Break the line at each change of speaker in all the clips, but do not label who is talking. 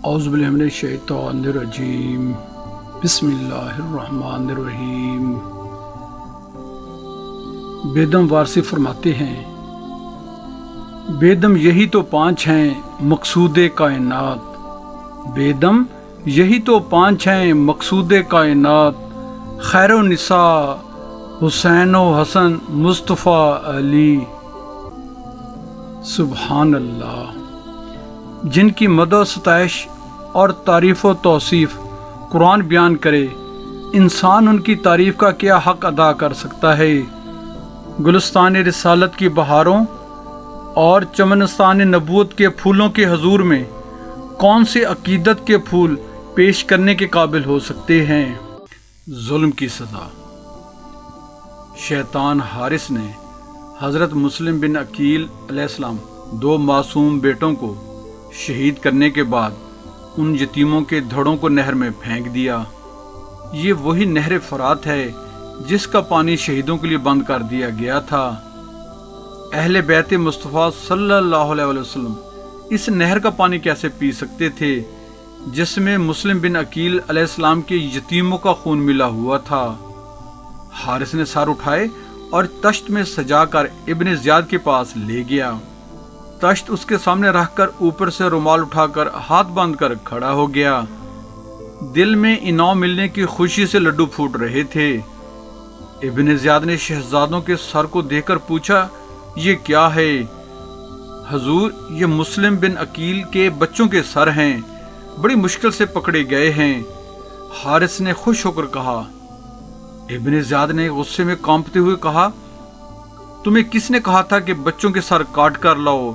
اعوذ باللہ من الشیطان الرجیم بسم اللہ الرحمن الرحیم۔ بیدم وارثی فرماتے ہیں، بیدم یہی تو پانچ ہیں مقصود کائنات، بیدم یہی تو پانچ ہیں مقصود کائنات، خیر و نساء حسین و حسن مصطفیٰ علی۔ سبحان اللہ، جن کی مدح و ستائش اور تعریف و توصیف قرآن بیان کرے، انسان ان کی تعریف کا کیا حق ادا کر سکتا ہے؟ گلستان رسالت کی بہاروں اور چمنستان نبوت کے پھولوں کے حضور میں کون سے عقیدت کے پھول پیش کرنے کے قابل ہو سکتے ہیں؟ ظلم کی سزا۔ شیطان حارث نے حضرت مسلم بن عقیل علیہ السلام دو معصوم بیٹوں کو شہید کرنے کے بعد ان یتیموں کے دھڑوں کو نہر میں پھینک دیا۔ یہ وہی نہر فرات ہے جس کا پانی شہیدوں کے لیے بند کر دیا گیا تھا۔ اہل بیت مصطفیٰ صلی اللہ علیہ وسلم اس نہر کا پانی کیسے پی سکتے تھے جس میں مسلم بن عقیل علیہ السلام کے یتیموں کا خون ملا ہوا تھا؟ حارث نے سر اٹھائے اور تشت میں سجا کر ابن زیاد کے پاس لے گیا۔ تشت اس کے سامنے رکھ کر اوپر سے رومال اٹھا کر ہاتھ باندھ کر کھڑا ہو گیا۔ دل میں انعام ملنے کی خوشی سے لڈو پھوٹ رہے تھے۔ ابن زیاد نے شہزادوں کے سر کو دیکھ کر پوچھا، یہ کیا ہے؟ حضور، یہ مسلم بن عقیل کے بچوں کے سر ہیں، بڑی مشکل سے پکڑے گئے ہیں۔ حارث نے خوش ہو کر کہا۔ ابن زیاد نے غصے میں کانپتے ہوئے کہا، تمہیں کس نے کہا تھا کہ بچوں کے سر کاٹ کر لاؤ؟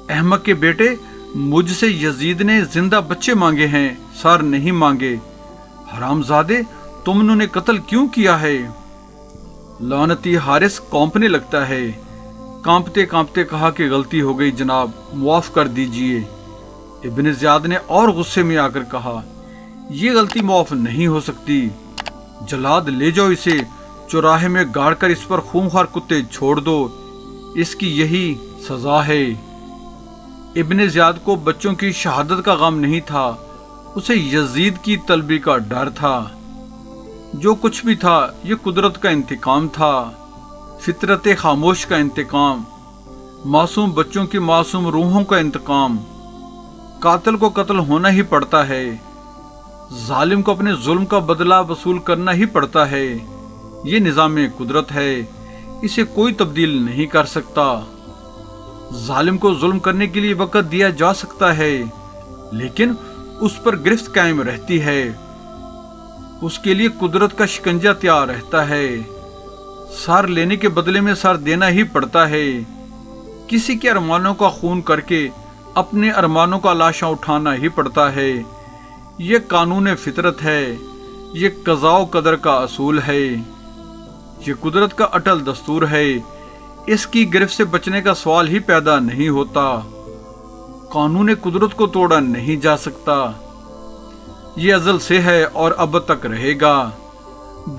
احمق کے بیٹے، مجھ سے یزید نے زندہ بچے مانگے ہیں، سر نہیں مانگے۔ حرام زادے، تم نے قتل کیوں کیا ہے؟ لعنتی حارث کانپنے لگتا ہے۔ کانپتے کانپتے کہا کہ غلطی ہو گئی جناب، معاف کر دیجئے۔ ابن زیاد نے اور غصے میں آ کر کہا، یہ غلطی معاف نہیں ہو سکتی، جلاد لے جاؤ اسے، چوراہے میں گاڑ کر اس پر خونخوار کتے چھوڑ دو، اس کی یہی سزا ہے۔ ابن زیاد کو بچوں کی شہادت کا غم نہیں تھا، اسے یزید کی طلبی کا ڈر تھا۔ جو کچھ بھی تھا یہ قدرت کا انتقام تھا، فطرت خاموش کا انتقام، معصوم بچوں کی معصوم روحوں کا انتقام۔ قاتل کو قتل ہونا ہی پڑتا ہے، ظالم کو اپنے ظلم کا بدلہ وصول کرنا ہی پڑتا ہے۔ یہ نظام قدرت ہے، اسے کوئی تبدیل نہیں کر سکتا۔ ظالم کو ظلم کرنے کے لیے وقت دیا جا سکتا ہے، لیکن اس پر گرفت قائم رہتی ہے، اس کے لیے قدرت کا شکنجہ تیار رہتا ہے۔ سر لینے کے بدلے میں سر دینا ہی پڑتا ہے۔ کسی کے ارمانوں کا خون کر کے اپنے ارمانوں کا لاشاں اٹھانا ہی پڑتا ہے۔ یہ قانون فطرت ہے، یہ قضاء و قدر کا اصول ہے، یہ قدرت کا اٹل دستور ہے۔ اس کی گرفت سے بچنے کا سوال ہی پیدا نہیں ہوتا۔ قانون قدرت کو توڑا نہیں جا سکتا، یہ ازل سے ہے اور اب تک رہے گا۔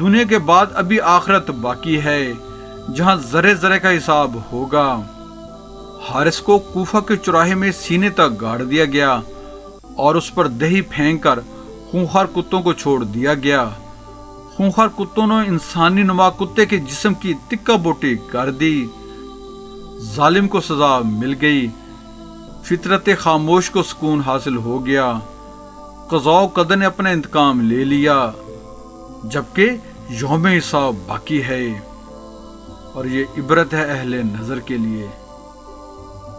دنیا کے بعد ابھی آخرت باقی ہے جہاں ذرے ذرے کا حساب ہوگا۔ حارث کو کوفہ کے چوراہے میں سینے تک گاڑ دیا گیا اور اس پر دہی پھینک کر خونخوار کتوں کو چھوڑ دیا گیا۔ خونخوار کتوں نے انسانی نما کتے کے جسم کی تکہ بوٹی کر دی۔ ظالم کو سزا مل گئی، فطرت خاموش کو سکون حاصل ہو گیا، قضاء و قدر نے اپنا انتقام لے لیا، جبکہ یوم حساب باقی ہے۔ اور یہ عبرت ہے اہل نظر کے لیے۔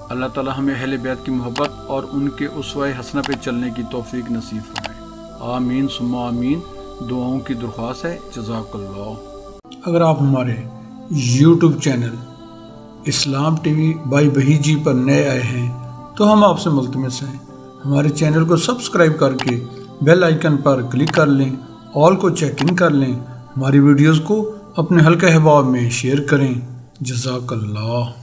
اللہ تعالی ہمیں اہل بیت کی محبت اور ان کے اسوہ حسنہ پہ چلنے کی توفیق نصیب فرمائے۔ آمین ثم آمین۔ دعاؤں کی درخواست ہے۔ جزاک اللہ۔ اگر آپ ہمارے YouTube channel Islam T V by بہی جی پر نئے آئے ہیں تو ہم آپ سے ملتمس ہیں، ہمارے چینل کو سبسکرائب کر کے بیل آئیکن پر کلک کر لیں، آل کو چیک ان کر لیں، ہماری ویڈیوز کو اپنے حلقہ احباب میں شیئر کریں۔ جزاک اللہ۔